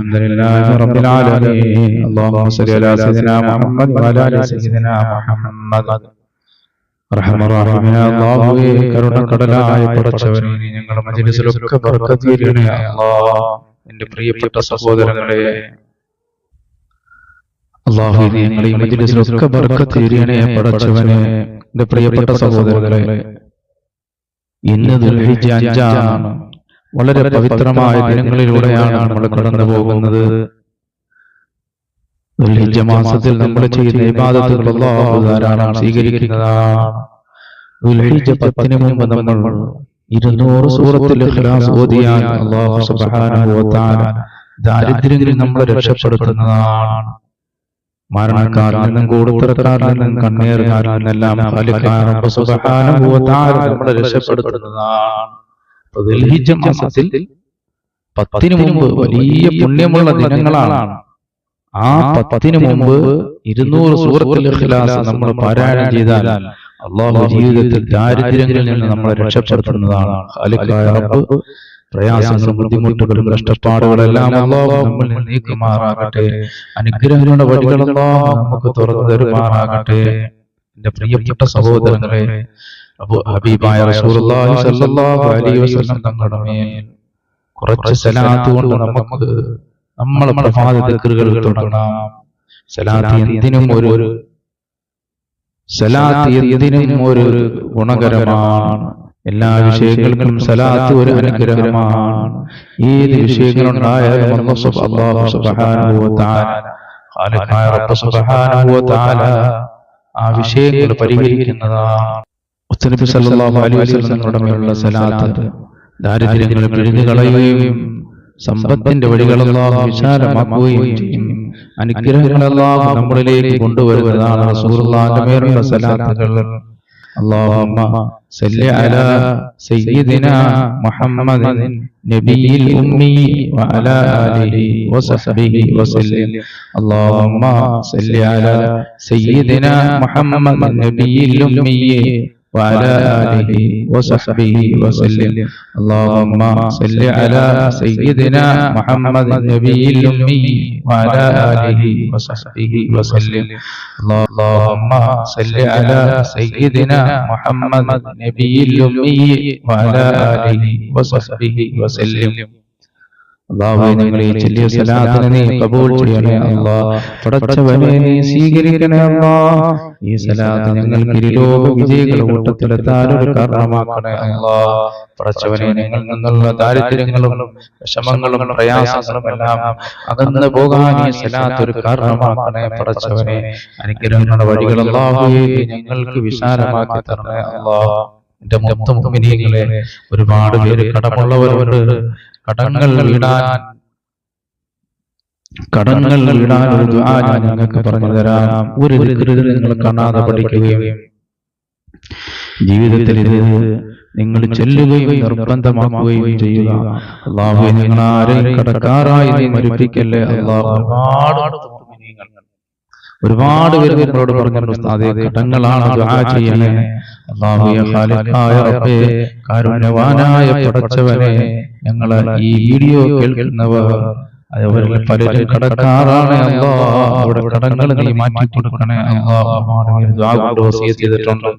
الحمد لله رب العالمين اللهم صل على سيدنا محمد وعلى آل سيدنا محمد റഹ്മാനായ അല്ലാഹുവേ കരുണക്കടലായ പടച്ചവനേ ഞങ്ങളുടെ മജ്‌ലിസിലൊക്കെ ബർക്കത്ത് ചെയ്യണേ അല്ലാഹ്. എൻ്റെ പ്രിയപ്പെട്ട സഹോദരങ്ങളെ അല്ലാഹുവേ ഞങ്ങളുടെ ഈ മജ്‌ലിസിലൊക്കെ ബർക്കത്ത് ചെയ്യണേ പടച്ചവനേ. എൻ്റെ പ്രിയപ്പെട്ട സഹോദരങ്ങളെ ഇന്ന് ദുൽഹിജ്ജ 5 വളരെ പവിത്രമായ ദിനങ്ങളിലൂടെയാണ് നമ്മൾ കടന്നു പോകുന്നത്. ദുൽഹിജ്ജ മാസത്തിൽ നമ്മൾ ചെയ്യുന്ന ഇബാദത്തുകൾ അല്ലാഹു ധാരാളം സ്വീകരിക്കുന്നതാണ്. ദുൽഹിജ്ജ 10 മുമ്പ് നമ്മൾ 200 സൂറത്തുൽ ഇഖ്ലാസ് ഓതിയാൽ അല്ലാഹു സുബ്ഹാനഹു വ തആല ദാരിദ്ര്യങ്ങളിൽ നമ്മളെ രക്ഷപ്പെടുത്തുന്നതാണ്. മരണക്കാരിൽ നിന്നും കൂടത്തരക്കാരിൽ നിന്നും കണ്ണേറുകാരിൽ നിന്നെല്ലാം ഖാലിഖായ റബ്ബ് സുബ്ഹാനഹു വ തആല നമ്മളെ രക്ഷപ്പെടുത്തുന്നതാണ്. ദുൽഹിജ്ജ മാസത്തിൽ 10 മുമ്പ് വലിയ പുണ്യമുള്ള ദിനങ്ങളാണ്. ആ 10 മുമ്പ് 200 സൂറത്തുൽ ഇഖ്ലാസ് നമ്മൾ പാരായണം ചെയ്താൽ അല്ലാഹു ജീവിതത്തിൽ ദാരിദ്ര്യങ്ങളിൽ നിന്ന് നമ്മളെ രക്ഷപ്പെടുത്തുന്നതാണ്. ഖാലിഖായ റബ്ബ് പ്രയാസങ്ങളും ബുദ്ധിമുട്ടുകളും കഷ്ടപ്പാടുകളെല്ലാം അല്ലാഹു നമ്മിൽ നിന്ന് നീക്കുമാറാകട്ടെ. അനുഗ്രഹങ്ങളുടെ വഴികൾ അല്ലാഹു നമുക്ക് തുറന്നു തരുമാറാകട്ടെ. എൻ്റെ പ്രിയപ്പെട്ട സഹോദരങ്ങളെ ഹബീബായ റസൂലുള്ളാഹി സ്വല്ലല്ലാഹു അലൈഹി വസല്ലം തങ്ങളുടെ മേൽ കുറച്ച് സലാത്ത് കൊണ്ട് നമുക്ക് നമ്മളെ പ്രഭാത ദിക്റുകൾ തുടങ്ങാം. സലാത്ത് എന്തിനും ഒരു ഗുണകരമാണ്. എല്ലാ വിഷയങ്ങൾക്കും സലാത്ത് ഒരു അനുഗ്രഹമാണ്. ഏത് വിഷയങ്ങളുണ്ടായാലും അല്ലാഹു സുബ്ഹാനഹു വ തആല ഖാലിഖായ റബ്ബ് സുബ്ഹാനഹു വ തആല ആ വിഷയങ്ങൾ പരിഹരിക്കുന്നതാണ്. നബി സല്ലല്ലാഹു അലൈഹി വസല്ലമയുടെ മേലുള്ള സലാത്ത് ദാരിദ്ര്യങ്ങളെ പിഴിഞ്ഞു കളയുകയും സമ്പത്തിന്റെ വഴികൾ അല്ലാഹു വിശാലമാക്കുകയും ചെയ്യും. അനുഗ്രഹങ്ങൾ അല്ലാഹു നമ്മളിലേക്ക് കൊണ്ടുവരുന്നതാണ് റസൂലുള്ളാഹിന്റെ മേലുള്ള സലാത്തുകൾ. اللهم صل على سيدنا محمد نبي الأمي وعلى آله وصحبه وسلم. اللهم صل على سيدنا محمد نبي الأمي وعلى آله وصحبه وسلم. اللهم صل على سيدنا محمد النبي الأمي وعلى آله وصحبه وسلم. اللهم صل على سيدنا محمد النبي الأمي وعلى آله وصحبه وسلم. അല്ലാഹുവേ ഞങ്ങളെ ചൊല്ലിയ സലാത്തിനെ നീ കബൂൽ ചെയ്യണേ അല്ലാഹ്. പടച്ചവനെ നീ സ്വീകരിക്കണേ അല്ലാഹ്. ഈ സലാത്ത് ഞങ്ങൾക്ക് ഇരുലോക വിജയികളുടെ കൂട്ടത്തിലെത്താൻ ഒരു കാരണമാക്കണേ അല്ലാഹ്. പടച്ചവനെ ഞങ്ങളിൽ നിന്നുള്ള ദാരിദ്ര്യങ്ങളും വിഷമങ്ങളും പ്രയാസങ്ങളും എല്ലാം അകന്നു പോകാൻ ഈ സലാത്ത് ഒരു കാരണമാക്കണേ പടച്ചവനെ. അനുഗ്രഹങ്ങളുടെ വഴികൾ അല്ലാഹുവേ ഞങ്ങൾക്ക് വിശാലമാക്കി തരണേ അല്ലാഹ്. എൻ്റെ മൊത്തം മുഅ്മിനീങ്ങളെ ഒരുപാട് പേര് കടമുള്ളവരുണ്ട്. കടങ്ങൾ വീടാൻ ഒരു ദുആ ഞാൻ നിങ്ങൾക്ക് പറഞ്ഞു തരാം. ഒരു ദിക്ർ നിങ്ങൾ കാണാതെ പഠിക്കുകയും ജീവിതത്തിൽ ഇത് നിങ്ങൾ ചൊല്ലുകയും നിർബന്ധമാക്കുകയും ചെയ്യുക. അല്ലാഹുവേ നിങ്ങൾ ആരെയും കടക്കാരായി നീ മരിപ്പിക്കല്ലേ അല്ലാഹ്. ഒരുപാട് പേര് നമ്മളോട് പറഞ്ഞിട്ടുണ്ട് ഉസ്താദേ കടങ്ങളാണ് ദുആ ചെയ്യണേ. അല്ലാഹുവേ ഖാലിഖായ റബ്ബേ കാരുണ്യവാനായ പടച്ചവനെ ഞങ്ങളെ ഈ വീഡിയോ കേൾക്കുന്നവർ അവരിൽ പലരും കടക്കാറാണ് അല്ലാഹ്. അവരുടെ കടങ്ങൾ നീ മാറ്റി കൊടുക്കണേ അല്ലാഹ്. ദുആ കൊണ്ട് വസിയത്ത് ചെയ്തിട്ടുണ്ട്.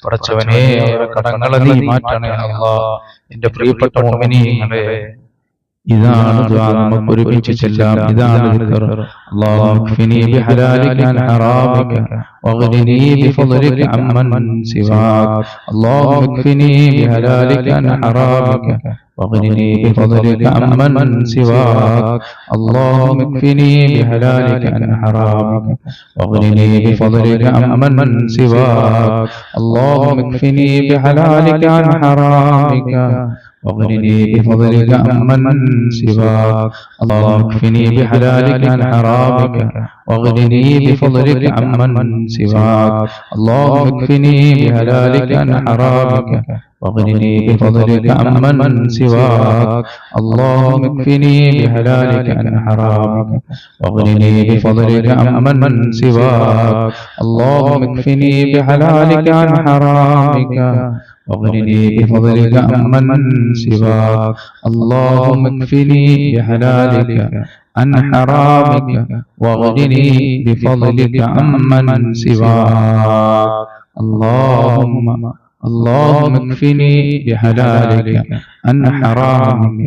പടച്ചവനെ അവരുടെ കടങ്ങളെ നീ മാറ്റണേ അല്ലാഹ്. എൻ്റെ പ്രിയപ്പെട്ട മുഅ്മിനീങ്ങളെ ഇതാണ് ദുആ നമുക്ക് ഒരുമിച്ച് ചെല്ലാം. ഇതാണ് ദിക്ർ. അല്ലാഹുമ്മ ക്ഫിനി ബിഹലാലിക അൻ ഹറാമിക വഗ്നിനി ബിഫദ്ലിക അമ്മൻ സിവാക. അല്ലാഹുമ്മ ക്ഫിനി ബിഹലാലിക അൻ ഹറാമിക വഗ്നിനി ബിഫദ്ലിക അമ്മൻ സിവാക. അല്ലാഹുമ്മ ക്ഫിനി ബിഹലാലിക അൻ ഹറാമിക വഗ്നിനി ബിഫദ്ലിക അമ്മൻ സിവാക. അല്ലാഹുമ്മ ക്ഫിനി ബിഹലാലിക അൻ ഹറാമിക واغنني بفضلك عمن سواك. اللهم اكفني بحلالك عن حرامك واغنني بفضلك عمن سواك. اللهم اكفني بحلالك عن حرامك واغنني بفضلك عمن سواك. اللهم اكفني بحلالك عن حرامك واغنني بفضلك عمن سواك. اللهم اكفني بحلالك عن حرامك واغنني بفضلك عمن سواك. اللهم اكفني بحلالك عن حرامك واغنني بفضلك عمن سواك اللهم اكفني بحلالك عن حرامك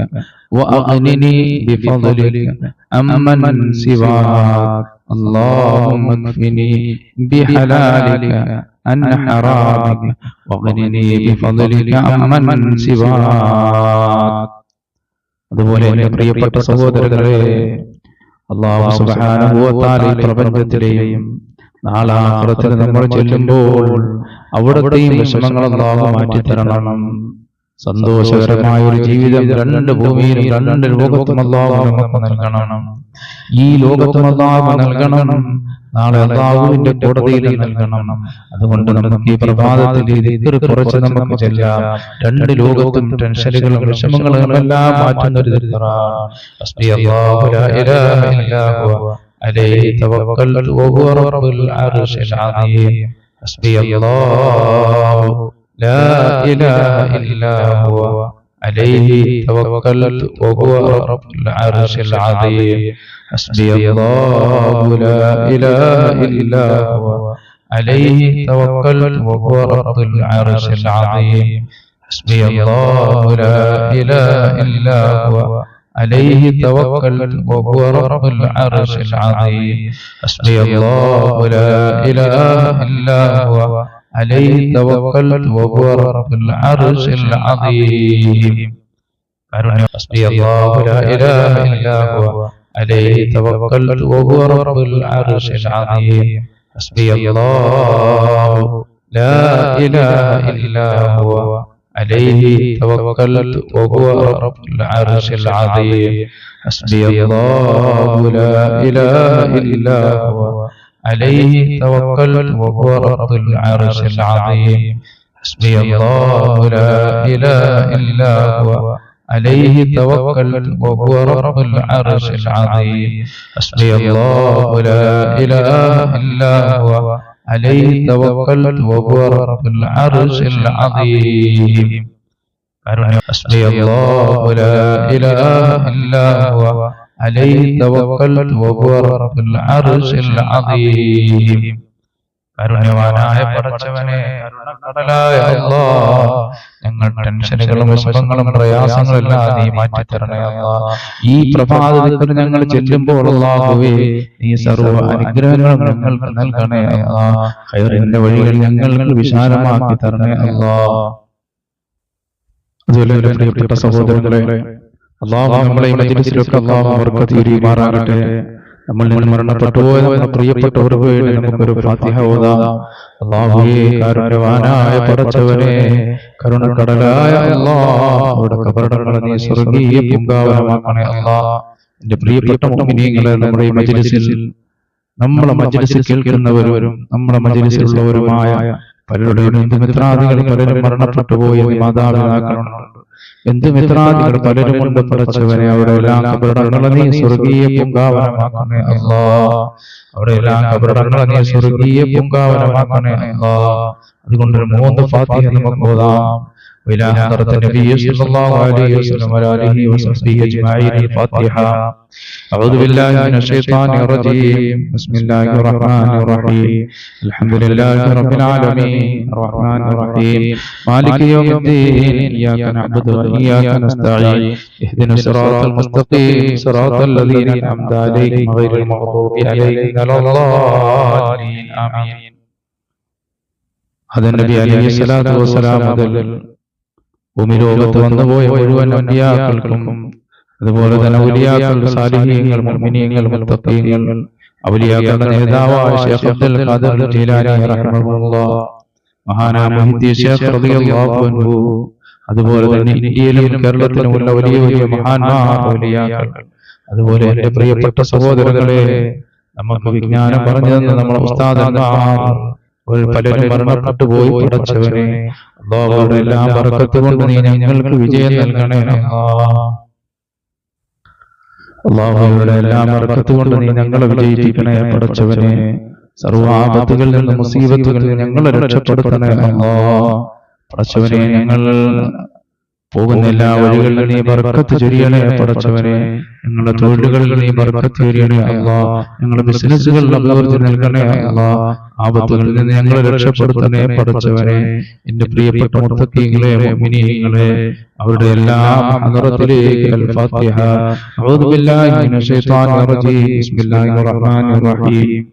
واغنني بفضلك عمن سواك اللهم اكفني بحلالك عن حرامك واغنني بفضلك عمن سواك. അതുപോലെ എന്റെ പ്രിയപ്പെട്ട സഹോദരങ്ങളെ, അല്ലാഹു സുബ്ഹാനഹു വ തആല ഈ പ്രപഞ്ചത്തിലെയും നാളെ ആഖിറത്തിൽ നമ്മൾ ചെല്ലുമ്പോൾ അവിടുത്തെയും വിഷമങ്ങൾ അല്ലാഹു മാറ്റിത്തരണം. സന്തോഷകരമായ ഒരു ജീവിതം രണ്ട് ഭൂമിയിലും രണ്ട് ലോകത്തും അല്ലാഹു നമുക്ക് നൽകണം. ഈ ലോകത്തും അല്ലാഹു നൽകണം, നാളെ അല്ലാഹുവിന്റെ കോടതിയിൽ നൽകണം. അതുകൊണ്ട് നമുക്ക് ഈ പ്രഭാതത്തിൽ ദിക്ർ കുറച്ച് നമുക്ക് ചെല്ലാം. രണ്ട് ലോകത്തും ടെൻഷനുകളും വിഷമങ്ങളും എല്ലാം മാറ്റുന്ന ഒരു ദിക്റാണ്. ഹസ്ബിയല്ലാഹു ലാ ഇലാഹ ഇല്ലാ ഹുവ അലൈഹി തവക്കൽതു വഹുവ റബ്ബുൽ അർശിൽ അദീം. ഹസ്ബിയല്ലാഹു ലാ ഇലാഹ ഇല്ലാ ഹുവ അലൈഹി തവക്കൽതു വഹുവ റബ്ബുൽ അർശിൽ അദീം. حسبي الله لا إله إلا هو عليه توكلت وهو رب العرش العظيم. حسبي الله لا إله إلا هو عليه توكلت وهو رب العرش العظيم. حسبي الله لا إله إلا هو عليه توكلت وهو رب العرش العظيم. حسبي الله لا إله إلا هو عليه توكلت وهو رب العرش العظيم. حسبي الله لا إله إلا هو عليه توكلت وهو رب العرش العظيم. حسبي الله لا إله إلا هو عليه توكلت وهو رب العرش العظيم. حسبي الله لا إله إلا هو عليه توكلت وهو رب العرش العظيم. حسبي الله لا إله إلا هو عليه توكلت وهو رب العرش العظيم. حسبي الله لا إله إلا هو عليه توكلت وهو رب العرش العظيم. കരുണ്യവാനായ പടച്ചവനെ, കരുണക്കടലായ അല്ലാഹ്, ഞങ്ങൾ ടെൻഷനുകളും വിഷമങ്ങളും പ്രയാസങ്ങളും എല്ലാം നീ മാറ്റിത്തരണേ അല്ലാഹ്. ഈ പ്രഭാതത്തിൽ ഞങ്ങൾ ചെല്ലുമ്പോൾ അല്ലാഹുവേ, നീ സർവ്വ അനുഗ്രഹങ്ങളും ഞങ്ങൾക്ക് നൽകണേ അല്ലാഹ്. ഖൈറിന്റെ വഴികൾ ഞങ്ങൾക്ക് വിശാലമാക്കി തരണേ അല്ലാഹ്. അതുപോലെ എൻ്റെ പ്രിയപ്പെട്ട സഹോദരങ്ങളെ, അല്ലാഹു നമ്മളെ ഈ മജ്‌ലിസിലൊക്കെ അല്ലാഹു ബർക്കത്ത് ചൊരിയുമാറാകട്ടെ. നമ്മൾ നിന്ന് മരണപ്പെട്ടു പോയ നമ്മുടെ പ്രിയപ്പെട്ടവർക്ക് വേണ്ടി നമുക്കൊരു ഫാത്തിഹ ഓതാം. അല്ലാഹുവേ, കരുണവാനായ പടച്ചവനെ, കരുണക്കടലായ അല്ലാഹ്, അവരുടെ ഖബറിടങ്ങളെ നീ സ്വർഗ്ഗീയ പൂങ്കാവനമാക്കണേ അല്ലാഹ്. എൻ്റെ പ്രിയപ്പെട്ട മുഅ്മിനീങ്ങളെ, നമ്മുടെ ഈ മജ്‌ലിസിൽ നമ്മളെ മജ്‌ലിസിൽ കേൾക്കുന്നവരും നമ്മുടെ മജ്‌ലിസിലുള്ളവരുമായ പലരുടെയും മിത്രാദികൾ പലരും മരണപ്പെട്ടു പോയ മാതാപിതാക്കളുണ്ട്. എന്ത് മിത്രാദികൾ പലരും കൊണ്ട് പടച്ചവനെ, അവിടെ എല്ലാം ഖബറിടങ്ങളെ നീ സ്വർഗ്ഗീയ പൂങ്കാവനമാക്കണേ അല്ലാഹ്. അവിടെ എല്ലാം ഖബറിടങ്ങളെ നീ സ്വർഗ്ഗീയ പൂങ്കാവനമാക്കണേ അല്ലാഹ്. അതുകൊണ്ട് ഒരു 3 ഫാത്തിഹ നമുക്ക് ഓതാം. وإلى حضرة النبي صلى الله عليه وسلم وعلى آله وصحبه أجمعين. الفاتحة. أعوذ بالله من الشيطان الرجيم. بسم الله الرحمن الرحيم. الحمد لله رب العالمين الرحمن الرحيم مالك يوم الدين. إياك نعبد وإياك نستعين. اهدنا الصراط المستقيم صراط الذين أنعمت عليهم غير المغضوب عليهم ولا الضالين. آمين. هذا النبي عليه الصلاة والسلام ഭൂമിലോകത്ത് വന്നുപോയ മുഴുവൻ അമ്പിയാക്കൾക്കും അതുപോലെ തന്നെ ഔലിയാക്കൾ, സാലിഹീങ്ങൾ, മുഅ്മിനീങ്ങൾ, മുത്തഖീങ്ങൾ, ഔലിയാക്കളുടെ നേതാവായ ശൈഖ് അബ്ദുൽ ഖാദിർ ജീലാനി റഹിമഹുല്ലാഹ്, മഹാനായ മുഹ്യിദ്ദീൻ ശൈഖ് റളിയല്ലാഹു അൻഹു, അതുപോലെ തന്നെ ഇന്ത്യയിലും കേരളത്തിലുമുള്ള വലിയ വലിയ മഹാന്മാർ, ഔലിയാക്കൾ, അതുപോലെ എൻ്റെ പ്രിയപ്പെട്ട സഹോദരങ്ങളെ, നമുക്ക് വിജ്ഞാനം പറഞ്ഞു തന്ന നമ്മുടെ ഉസ്താദന്മാർ പലരും മരണപ്പെട്ടു പോയി. പടച്ചവനെ, അല്ലാഹുവോട് എല്ലാം ബർക്കത്ത് കൊണ്ട് നീ ഞങ്ങൾക്ക് വിജയം നൽകണേ അല്ലാഹ്. അല്ലാഹുവോട് എല്ലാം ബർക്കത്ത് കൊണ്ട് നീ ഞങ്ങളെ വിജയിപ്പിക്കണേ പടച്ചവനെ. സർവ്വ ആപത്തുകളിൽ നിന്ന്, മുസീബത്തുകളിൽ നിന്ന് ഞങ്ങളെ രക്ഷപ്പെടുത്തണേ അല്ലാഹ്. പടച്ചവനെ, ഞങ്ങൾ പോകുന്ന എല്ലാ വഴികളിലും നീ ബർക്കത്ത് ചൊരിയണേ പടച്ചവനെ. ഞങ്ങളുടെ തൊഴിലുകളിൽ നീ ബർക്കത്ത് ചൊരിയണേ അല്ലാഹ്. ഞങ്ങളുടെ ബിസിനസ്സുകളിൽ അഭിവൃദ്ധി നൽകണേ അല്ലാഹ്. ആപത്തുകളിൽ നിന്ന് ഞങ്ങളെ രക്ഷപ്പെടുത്തണേ പടച്ചവനെ. എന്റെ പ്രിയപ്പെട്ട മുത്തഖീങ്ങളെ, മുഅ്മിനീങ്ങളെ, അവരുടെ എല്ലാം ഹദറത്തിലേക്ക് അൽ-ഫാത്തിഹ. അഊദു ബില്ലാഹി മിനശ് ശൈത്വാനിർ റജീം. ബിസ്മില്ലാഹിർ റഹ്മാനിർ റഹീം.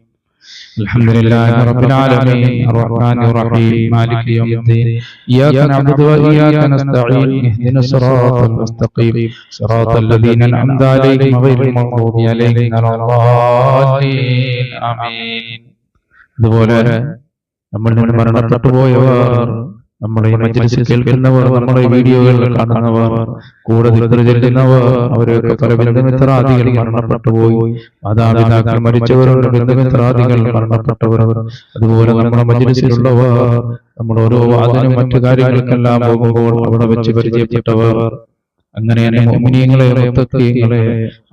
അൽഹംദുലില്ലാഹി റബ്ബിൽ ആലമീൻ അർറഹ്മാനിർ റഹീം മാലികി യൗമിദ്ദീൻ ഇയ്യാക നഅ്ബുദു വഇയ്യാക നസ്തഈൻ ഇഹ്ദിനസ് സിറാത്തൽ മുസ്തഖീം സിറാത്തൽ ലദീന അൻഅംത അലൈഹിം ഗൈറിൽ മഗ്ദൂബി അലൈഹിം വലദ്ദാലീൻ ആമീൻ. അതുപോലെ നമ്മളിൽ നിന്ന് മരണപ്പെട്ടു പോയവർ, നമ്മുടെ ഈ മജ്ലിസിൽ കേൾക്കുന്നവർ, നമ്മുടെ വീഡിയോകൾ കാണുന്നവർ, കൂടെ ചെല്ലുന്നവർ, അവരൊക്കെ പല ബന്ധുമിത്രാദികൾ മരണപ്പെട്ടു പോയി. മാതാപിതാക്കൾ മരിച്ചവരുടെ ബന്ധുമിത്രാദികൾ മരണപ്പെട്ടവർ, അതുപോലെ നമ്മുടെ മജ്ലിസിലുള്ളവർ, നമ്മുടെ ഓരോ വാദിനും മറ്റു കാര്യങ്ങൾക്കെല്ലാം പോകുമ്പോൾ അവിടെ വെച്ച് പരിചയപ്പെട്ടവർ, അങ്ങനെ മുഅ്മിനീങ്ങളെ, മുത്തഖീങ്ങളെ,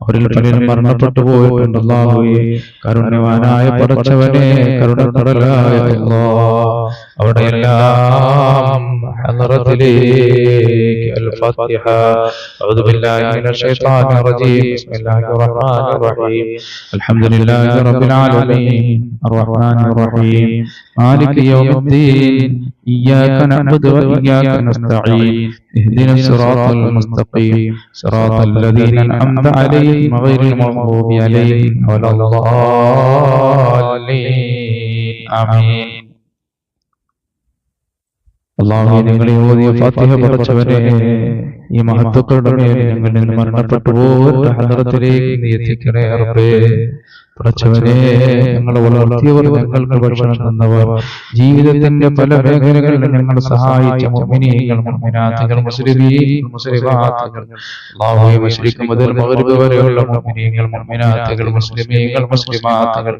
അവരിൽ പലരും മരണപ്പെട്ടു പോയിട്ടുണ്ട്. അല്ലാഹുവേ, കരുണവാനായ പടച്ചവനെ, കരുണക്കടലായ അല്ലാഹ്, അവിടെ എല്ലാം ഹദറത്തിലേക്ക് അൽ-ഫാത്തിഹ. അഊദു ബില്ലാഹി മിനശ് ശൈത്വാനിർ റജീം. ബിസ്മില്ലാഹിർ റഹ്മാനിർ റഹീം. അൽഹംദുലില്ലാഹി റബ്ബിൽ ആലമീൻ അർറഹ്മാനിർ റഹീം മാലികി യൗമിദ്ദീൻ ഇയ്യാക നഅ്ബുദു വഇയ്യാക നസ്തഈൻ ഇഹ്ദിനസ് സിറാത്തൽ മുസ്തഖീം സിറാത്തൽ ലദീന അൻഅംത അലൈഹിം ഗൈറിൽ മഗ്ദൂബി അലൈഹിം വലദ്ദാലീൻ ആമീൻ. അല്ലാഹുവേ, ഞങ്ങളെ ഓതിയ ഫാത്തിഹ പടച്ചവനെ, ഈ മഹത്തുക്കളുടെ മേൽ ഞങ്ങളിൽ നിന്ന് മരണപ്പെട്ടു പോയവരുടെ ഹദറത്തിലേക്ക് നീ എത്തിക്കണേ റബ്ബേ. പടച്ചവനെ, ഞങ്ങളെ വളർത്തിയവർ, ഞങ്ങൾക്ക് ഭക്ഷണം തന്നവർ, ജീവിതത്തിന്റെ പല മേഖലകളിലും ഞങ്ങളെ സഹായിച്ച മുഅ്മിനീങ്ങൾ, മുഅ്മിനാത്തുകൾ, മുസ്ലിമീങ്ങൾ, മുസ്ലിമാത്തുകൾ, അല്ലാഹുവേ, മശ്രിഖ് മുതൽ മഗ്രിബ് വരെയുള്ള മുഅ്മിനീങ്ങൾ, മുഅ്മിനാത്തുകൾ, മുസ്ലിമീങ്ങൾ, മുസ്ലിമാത്തുകൾ,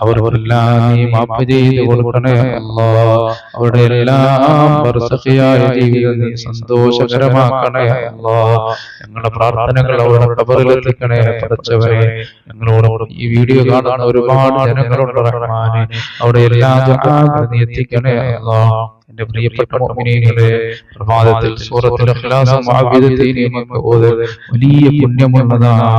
അവർക്കെല്ലാം നീ മാഫ് ചെയ്ത് കൊടുക്കണേ അല്ലാഹ്. അവരുടെ എല്ലാം ബർസഖിയായ ജീവിതം നീ സന്തോഷകരമാക്കണേ അല്ലാഹ്. ഞങ്ങളുടെ പ്രാർത്ഥനകൾ അവരുടെ ഖബറിൽ എത്തിക്കണേ പടച്ചവനെ. ഞങ്ങളോട് ഈ വീഡിയോ കാണുന്ന ഒരുപാട് ജനങ്ങളുണ്ട് റഹ്മാനെ, അവിടെ എല്ലാ ദുആകളും നീ എത്തിക്കണേ അല്ലാഹ്. എന്റെ പ്രിയപ്പെട്ട മുഅ്മിനീങ്ങളെ, പ്രഭാതത്തിൽ സൂറത്തുൽ ഇഖ്ലാസും ആബിദത്തീനും ഓതൽ വലിയ പുണ്യമുള്ളതാണ്.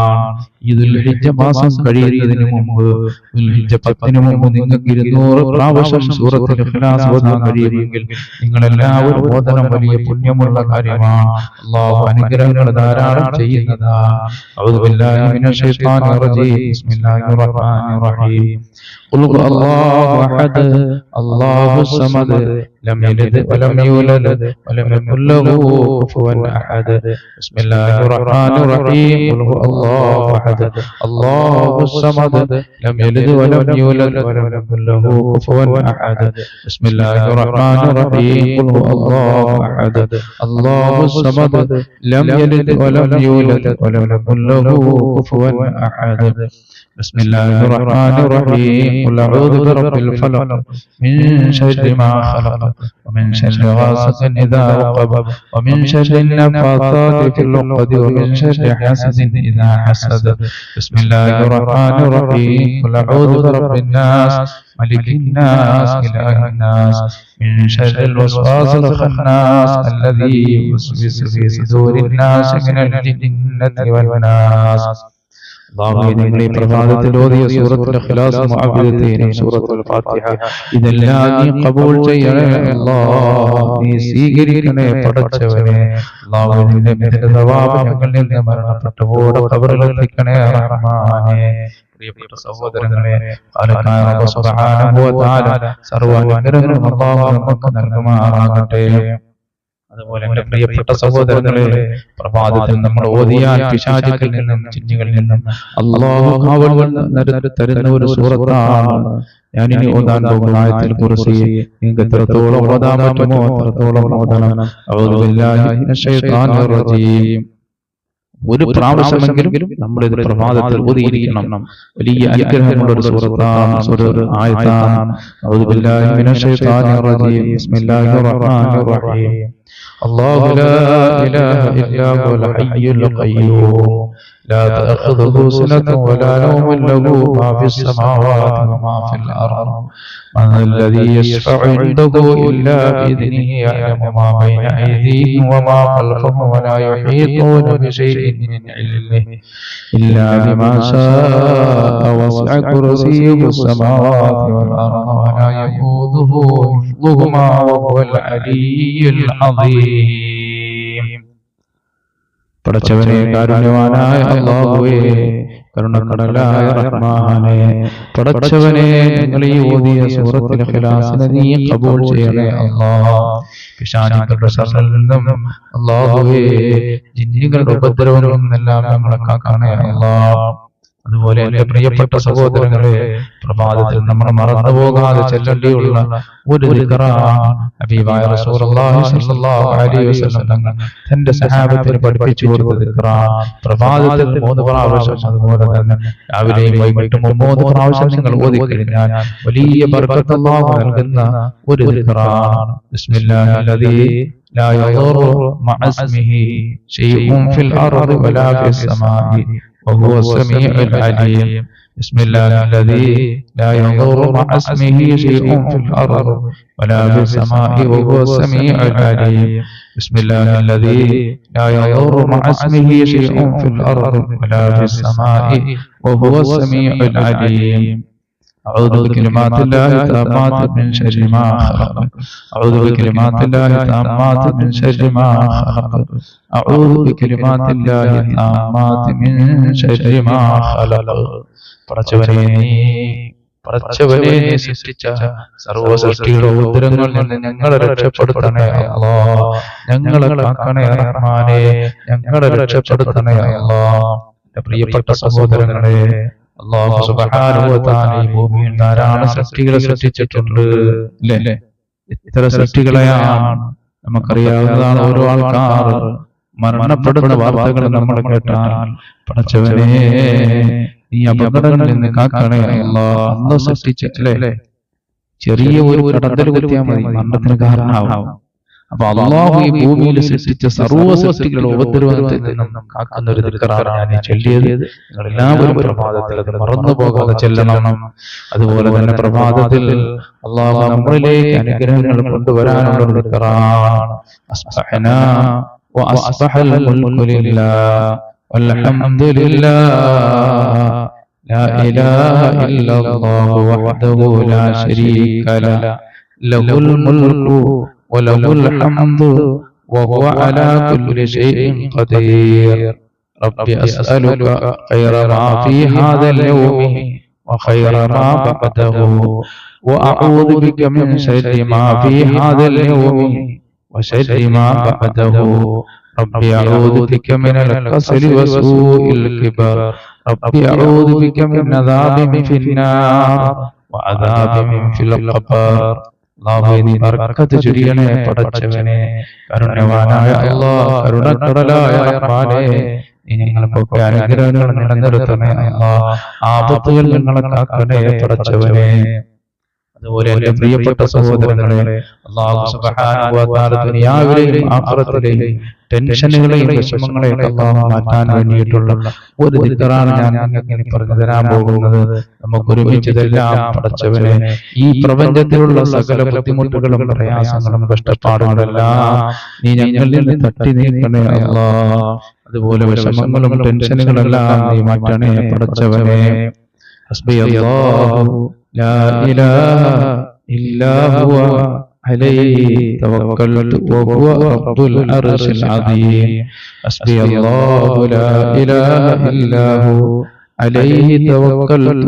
ഈ ദുൽഹിജ്ജ മാസം കഴിയുന്നതിന് മുമ്പ്, ദുൽഹിജ്ജ 10 മുമ്പ് നിങ്ങൾക്ക് 200 പ്രാവശ്യം സൂറത്തുൽ ഇഖ്ലാസ് ഓതാൻ കഴിയുമെങ്കിൽ നിങ്ങളെല്ലാവരും ഓതണം. വലിയ പുണ്യമുള്ള കാര്യമാണ്. അല്ലാഹു അനുഗ്രഹങ്ങൾ ധാരാളം ചെയ്യുന്നതാണ്. അഊദു ബില്ലാഹി മിനശ് ശൈത്വാനിർ റജീം. ബിസ്മില്ലാഹിർ റഹ്മാനിർ റഹീം. ഖുൽ ഹുവല്ലാഹു അഹദ് അല്ലാഹു സമദ് ലം യലിദ് വലം യൂലദ് വലം യകുൽ ലഹു കുഫുവൻ അഹദ്. ബിസ്മില്ലാഹിർ റഹ്മാനിർ റഹീം. ഖുൽ ഹുവല്ലാഹു അഹദ് അല്ലാഹു സമദ് ലം യലിദ് വലം യൂലദ് വലം യകുൽ ലഹു കുഫുവൻ അഹദ്. ബിസ്മില്ലാഹിർ റഹ്മാനിർ റഹീം. ഖുൽ ഹുവല്ലാഹു അഹദ് അല്ലാഹു സമദ് ലം യലിദ് വലം യൂലദ് വലം യകുൽ ലഹു കുഫുവൻ അഹദ്. بسم الله الرحمن الرحيم. قل أعوذ برب الفلق من شر ما خلق ومن شر غاسق إذا وقب ومن شر النفاثات في العقد ومن شر حاسد إذا حسد. بسم الله الرحمن الرحيم. قل أعوذ برب الناس ملك الناس إله الناس من شر الوسواس الخناس الذي يوسوس في صدور الناس من الجنة والناس. അല്ലാഹുവേ, നിങ്ങൾ ഈ പ്രഭാതത്തിൽ ഓതിയ സൂറത്തുൽ ഇഖ്ലാസും ആബിദത്തീനും സൂറത്തുൽ ഫാത്തിഹ ഇതെല്ലാം നീ ഖബൂൽ ചെയ്യണേ അല്ലാഹ്. നീ സ്വീകരിക്കണേ പടച്ചവനെ. അല്ലാഹുവേ, നിന്റെ സവാബ് ഞങ്ങളിൽ നിന്ന് മരണപ്പെട്ടവരുടെ ഖബറിൽ എത്തിക്കണേ റഹ്മാനേ. പ്രിയപ്പെട്ട സഹോദരങ്ങളെ, അല്ലാഹു സുബ്ഹാനഹു വ തആല സർവ്വ അനുഗ്രഹങ്ങളും അല്ലാഹു നമുക്ക് നൽകുമാറാകട്ടെ. അതുപോലെ എന്റെ പ്രിയപ്പെട്ട സഹോദരങ്ങളെ, പ്രഭാതത്തിൽ നമ്മൾ ഓതിയാൽ പിശാചുക്കളിൽ നിന്നും ജിന്നുകളിൽ നിന്നും അല്ലാഹു കാവൽ തരുന്ന ഒരു സൂറത്താണ് ഞാനിനി ഓതാൻ പോകുന്ന ആയത്തുൽ കുർസി. നിങ്ങൾക്ക് എത്രത്തോളം ഓതാൻ പറ്റുമോ അത്രത്തോളം ഓതണം. അഊദു ബില്ലാഹി മിനശ് ശൈത്വാനിർ റജീം. ഒരു പ്രാവശ്യമെങ്കിലും നമ്മൾ ഇത് പ്രഭാതത്തിൽ ഓതിയിരിക്കണം. വലിയ അനുഗ്രഹമുള്ള ഒരു സൂറത്താണ്, ഒരു ആയത്താണ്. അഊദു ബില്ലാഹി മിനശ് ശൈത്വാനിർ റജീം. ബിസ്മില്ലാഹിർ റഹ്മാനിർ റഹീം. الله لا إله إلا هو الحي القيوم لا تأخذه سنة ولا نوم له ما في السماوات وما في الأرض من الذي يشفع عنده إلا بإذنه يعلم ما بين أيديهم وما خلفهم ولا يحيطون بشيء من علمه إلا بما شاء وسع كرسيه السماوات والأرض ولا يؤوده حفظهما وهو العلي العظيم. പടച്ചവനെ കാരുണ്യവാനായ അല്ലാഹുവേ കരുണക്കടലായ റഹ്മാനേ പടച്ചവനെ ഞങ്ങൾ ഈ ഓതിയ സൂറത്തുൽ ഇഖ്ലാസിനെ നീ ഖബൂൽ ചെയ്യണേ അല്ലാഹ്. പിശാചുക്കളുടെ ശർറിൽ നിന്നും അല്ലാഹുവേ ജിന്നുകളുടെ ഉപദ്രവങ്ങളിൽ നിന്നെല്ലാം ഞങ്ങളെ കാക്കണേ അല്ലാഹ്. അതുപോലെ എന്റെ പ്രിയപ്പെട്ട സഹോദരങ്ങളെ പ്രഭാതത്തിൽ നമ്മൾ മറന്നുപോകാതെ ചെല്ലേണ്ടിയുള്ള ഒരു ദിക്റാണ് ഹബീബായ റസൂലുള്ളാഹി സ്വല്ലല്ലാഹു അലൈഹി വസല്ലം തങ്ങൾ തന്റെ സഹാബത്തിന് പഠിപ്പിച്ചു കൊടുത്ത ദിക്റാണ്. പ്രഭാതത്തിൽ 3 പ്രാവശ്യം, അതുപോലെ തന്നെ രാവിലെയും വൈകിട്ടും 3 പ്രാവശ്യം നിങ്ങൾ ഓതിക്കഴിഞ്ഞാൽ വലിയ ബർക്കത്ത് അല്ലാഹു നൽകുന്ന ഒരു ദിക്റാണ്. ബിസ്മില്ലാഹില്ലദീ ലാ യദുറു മഅ ഇസ്മിഹി ശൈഉൻ ഫിൽ അർദി വലാ ഫിസ് സമാഇ وهو السميع العليم. بسم الله الذي لا يضر مع اسمه شيء في الأرض ولا في السماء وهو السميع العليم. بسم الله الذي لا يضر مع اسمه شيء في الأرض ولا في السماء وهو السميع العليم. أعوذ بكلمات الله التامات من شر ما خلق. أعوذ بكلمات الله التامات من شر ما خلق. أعوذ بكلمات الله التامات من شر ما خلق. പടച്ചവനെ നീ സൃഷ്ടിച്ച സർവ്വ സൃഷ്ടികളുടെ ഉദരങ്ങളിൽ നിന്ന് ഞങ്ങളെ രക്ഷപ്പെടുത്തണേ അല്ലാഹ്. ഞങ്ങളെ കാക്കണേ റഹ്മാനേ, ഞങ്ങളെ രക്ഷപ്പെടുത്തണേ അല്ലാഹ്. പ്രിയപ്പെട്ട സഹോദരങ്ങളെ, അല്ലാഹു സുബ്ഹാനഹു വ തആല ഈ ഭൂമിയിൽ ധാരാളം സൃഷ്ടികളെ സൃഷ്ടിച്ചിട്ടുണ്ട് അല്ലേ? ഇത്തരം സൃഷ്ടികളെയാണ് നമുക്കറിയാവുന്നതാണ്. ഓരോ ആൾക്കാർ മരണപ്പെടുന്ന വാർത്തകൾ നമ്മൾ കേട്ടാൽ പടച്ചവനെ നീ അപകടങ്ങളിൽ നിന്ന് കാക്കണേ അല്ലാഹ്. അന്ന് സൃഷ്ടിച്ചിട്ടില്ലേ, ചെറിയ ഒരു കടന്തൽ കുത്തിയാൽ മതി മരണത്തിന് കാരണമാവും. അപ്പൊ അല്ലാഹു ഈ ഭൂമിയിൽ സൃഷ്ടിച്ച സർവ്വ സൃഷ്ടികളുടെ ഉപദ്രവത്തിൽ നിന്നും കാക്കുന്ന ഒരു ദിക്റാണ് ഞാൻ ചൊല്ലിയത്. നിങ്ങൾ എല്ലാവരും പ്രഭാതത്തിൽ അത് മറന്നു പോകാതെ ചെല്ലണം. അതുപോലെ തന്നെ പ്രഭാതത്തിൽ അല്ലാഹു നമ്മളിലേക്ക് അനുഗ്രഹങ്ങൾ കൊണ്ടുവരാനുള്ള ഒരു ദിക്റാണ്. അസ്ബഹനാ വഅസ്ബഹൽ മുൽകു ലില്ലാഹ് വൽഹംദുലില്ലാഹ് ലാ ഇലാഹ ഇല്ലല്ലാഹു വഹ്ദഹു ലാ ശരീക ലഹു ലഹുൽ മുൽകു وله الحمد وهو على كل شيء قدير. رب أسألك خير ما في هذا اليوم وخير ما بعده وأعوذ بك من شر ما في هذا اليوم وشر ما بعده. رب أعوذ بك من الكسل وسوء الكبر. رب أعوذ بك من عذاب في النار وعذاب في القبر. അല്ലാഹുവേ ബർക്കത്ത് ചൊരിയണേ പടച്ചവനെ, കരുണ്യവാനായ അല്ലാഹ്, കരുണക്കടലായ റഹ്മാനേ, നീ ഞങ്ങൾക്കൊക്കെ അനുഗ്രഹങ്ങൾ നിലനിർത്തണേ അല്ലാഹ്. ആപത്തുകൾ ഞങ്ങളെ കാക്കണേ പടച്ചവനെ. അതുപോലെ എന്റെ പ്രിയപ്പെട്ട സഹോദരങ്ങളെ, അല്ലാഹു സുബ്ഹാനഹു വ തആല ദുനിയാവിലെയും ആഖിറത്തിലെയും ടെൻഷനുകളെയും വിഷമങ്ങളെയും അല്ലാഹു മാറ്റാൻ വേണ്ടിയിട്ടുള്ള ഒരു ദിക്റാണ് ഞാൻ നിങ്ങൾക്ക് പറഞ്ഞു തരാൻ പോകുന്നത്. നമുക്ക് ഒരുമിച്ച് ഇതെല്ലാം പടച്ചവനെ, ഈ പ്രപഞ്ചത്തിലുള്ള സകല ബുദ്ധിമുട്ടുകളും പ്രയാസങ്ങളും കഷ്ടപ്പാടുകളെല്ലാം നീ ഞങ്ങളിൽ നിന്ന് തട്ടി നീക്കണേ അല്ലാഹ്. അതുപോലെ വിഷമങ്ങളും ടെൻഷനുകളെല്ലാം നീ മാറ്റണേ പടച്ചവനെ. ഹസ്ബി അല്ലാഹു لا إله إلا هو عليه توكلت وهو رب العرش العظيم. حسبي الله لا إله إلا هو عليه توكلت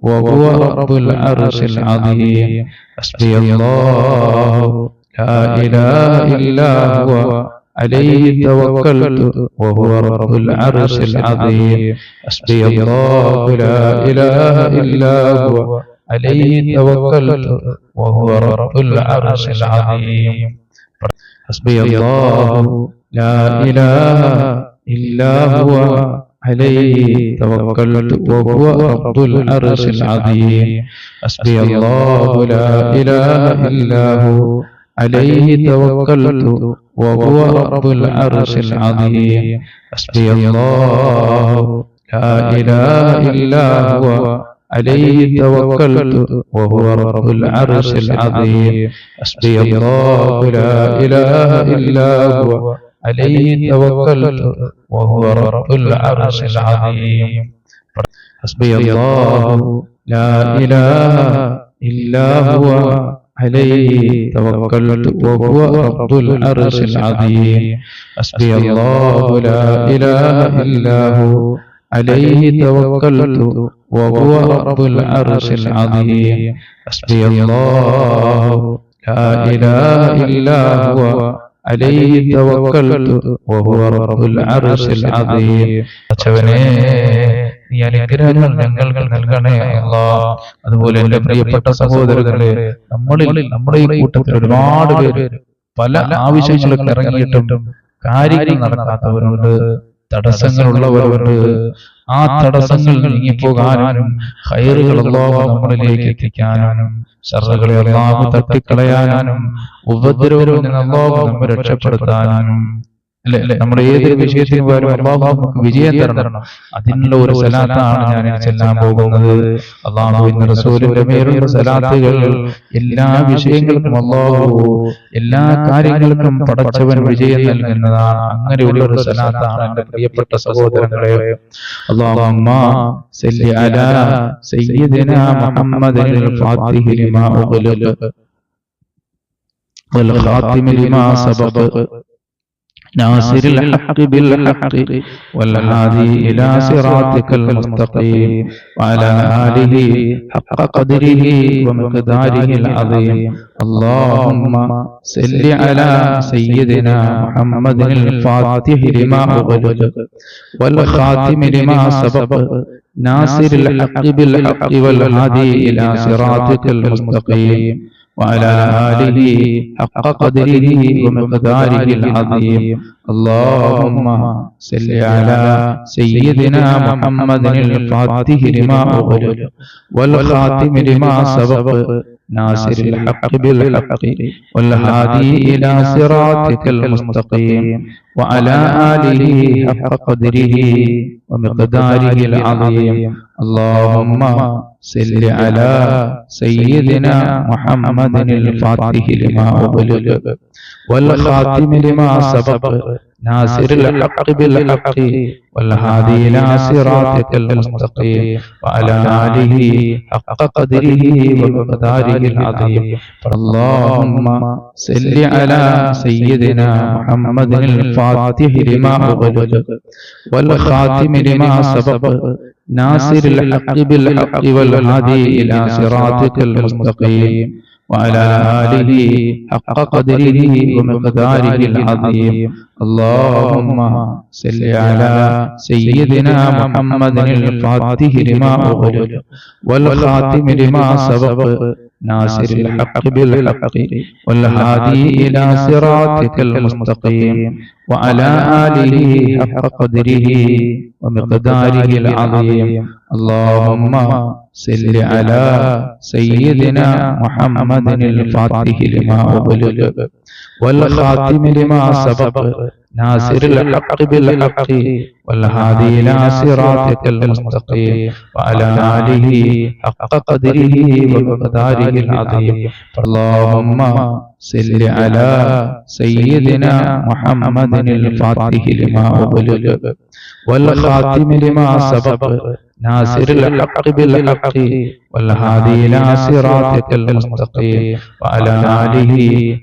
وهو رب العرش العظيم. حسبي الله لا إله إلا هو عليه توكلت وهو رب العرش العظيم. حسبي الله لا إله إلا هو عليه توكلت وهو رب العرش العظيم. حسبي الله لا إله إلا هو عليه توكلت وهو رب العرش العظيم. حسبي الله لا إله إلا هو عليه توكلت وهو رب العرش العظيم حسبي الله لا إله إلا هو عليه توكلت وهو رب العرش العظيم حسبي الله لا إله إلا هو عليه توكلت وهو رب العرش العظيم حسبي الله لا إله إلا هو عليه توكلت وهو رب العرش العظيم حسبي الله لا إله إلا هو عليه توكلت وهو رب العرش العظيم حسبي الله لا إله إلا هو عليه توكلت وهو رب العرش العظيم. നീ അനുഗ്രഹങ്ങൾ ഞങ്ങൾക്ക് നൽകണേ അല്ലാഹ്. അതുപോലെ എന്റെ പ്രിയപ്പെട്ട സഹോദരങ്ങളെ, നമ്മുടെ ഈ കൂട്ടത്തിൽ ഒരുപാട് പേര് പല ആവശ്യങ്ങൾക്ക് ഇറങ്ങിയിട്ടും കാര്യങ്ങൾ നടക്കാത്തവരുണ്ട്, തടസ്സങ്ങളുള്ളവരുണ്ട്. ആ തടസ്സങ്ങൾ നീങ്ങിപ്പോകാനും ഖൈറുകൾ അല്ലാഹു നമ്മളിലേക്ക് എത്തിക്കാനും ശർറുകളെ അല്ലാഹു തട്ടിക്കളയാനും ഉപദ്രവങ്ങളിൽ നിന്ന് അല്ലാഹു നമ്മെ രക്ഷപ്പെടുത്താനും നമ്മുടെ ഏതൊരു വിഷയത്തിന് പോലും അല്ലാഹു നമുക്ക് വിജയം തരണം. അതിനുള്ള ഒരു സലാത്താണ് ഞാൻ ചെല്ലാൻ പോകുന്നത്. അല്ലാഹുവിന്റെ റസൂലിന്റെ മേലുള്ള സലാത്തുകൾ എല്ലാ വിഷയങ്ങൾക്കും അല്ലാഹു എല്ലാ കാര്യങ്ങൾക്കും പടച്ചവൻ വിജയം നൽകുന്നതാണ്. അങ്ങനെയുള്ള ഒരു സലാത്താണ് എന്റെ പ്രിയപ്പെട്ട സഹോദരങ്ങളെ. അല്ലാഹുമ്മ സല്ലി അലാ സയ്യിദിനാ മുഹമ്മദിൽ ഫാത്തിഹി ലിമാ ഉഗ്ലിഖ വൽ ഖാതിമി ലിമാ സബഖ ناصر الحق بالحق والهادي إلى صراطك المستقيم وعلى آله حق قدره ومقداره العظيم. اللهم صل على سيدنا محمد الفاتح لما أغلق والخاتم لما سبق ناصر الحق بالحق والهادي إلى صراطك المستقيم وعلى آله حق قدره ومقداره العظيم. اللهم صل على سيدنا محمد الفاتح لما أغلق والخاتم لما سبق ناصر الحق بالحق والهادي إلى صراطك المستقيم وعلى آله حق قدره ومقداره العظيم. اللهم صل على سيدنا محمد الفاتح لما أغلق والخاتم لما سبق ناصر الحق بالحق والهادي إلى صراطك المستقيم وعلى آله حق قدره ومقداره العظيم. اللهم صل على سيدنا محمد الفاتح لما أغلق والخاتم لما سبق ناصر الحق بالحق والهادي إلى صراطك المستقيم وعلى آله حق قدره ومقداره العظيم. اللهم صل على سيدنا محمد الفاتح لما أغلق والخاتم لما سبق ناصر الحق بالحق والهادي إلى صراطك المستقيم وعلى آله حق قدره ومقداره العظيم. اللهم صل على سيدنا محمد الفاتح لما أغلق والخاتم لما سبق ناصر الحق بالحق والهادي إلى صراطك المستقيم وعلى آله حق قدره ومقداره العظيم. اللهم صل على سيدنا محمد الفاتح لما أغلق والخاتم لما سبق ناصر الحق بالحق والهادي إلى صراطك المستقيم وعلى آله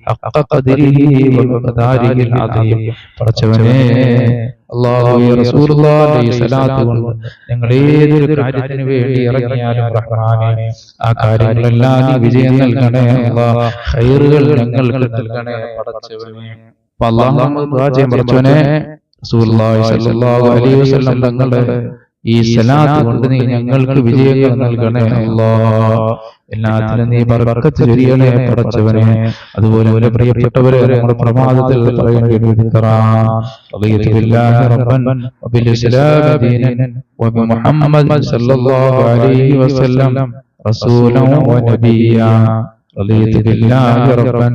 حق قدره ومقداره العظيم. പടച്ചവനേ, അല്ലാഹുവേ, റസൂലുള്ളാഹിയുടെ സ്വലാത്ത് കൊണ്ട് ഞങ്ങൾ ഏതൊരു കാര്യത്തിന് വേണ്ടി ഇറങ്ങിയാലും റഹ്മാനേ, ആ കാര്യങ്ങളെല്ലാം നീ വിജയം നൽകണേ അല്ലാഹ്. ഖൈറുകൾ ഞങ്ങൾക്ക് നൽകണേ പടച്ചവനേ. അല്ലാഹു നമ്മെ ദുആ ചെയ്യാൻ പടച്ചവനേ, റസൂലുള്ളാഹി സ്വല്ലല്ലാഹു അലൈഹി വസല്ലം തങ്ങളുടെ ഈ സ്വലാത്ത് കൊണ്ട് നീ ഞങ്ങൾക്ക് വിജയങ്ങൾ നൽകണേ അല്ലാഹ്. എല്ലാത്തിനും നീ ബർക്കത്ത് ചൊരിയണേ പടച്ചവനെ. അതുപോലെ ഒരു പ്രിയപ്പെട്ടവരെ നമ്മുടെ പ്രമാദത്തിൽ പറയേണ്ടി റളിയതു ബില്ലാഹി റബ്ബൻ വബിൽ ഇസ്ലാമി ദീനൻ വബിമുഹമ്മദ് സല്ലല്ലാഹു അലൈഹി വസല്ലം റസൂലൻ വനബിയ്യ. റളിയതു ബില്ലാഹി റബ്ബൻ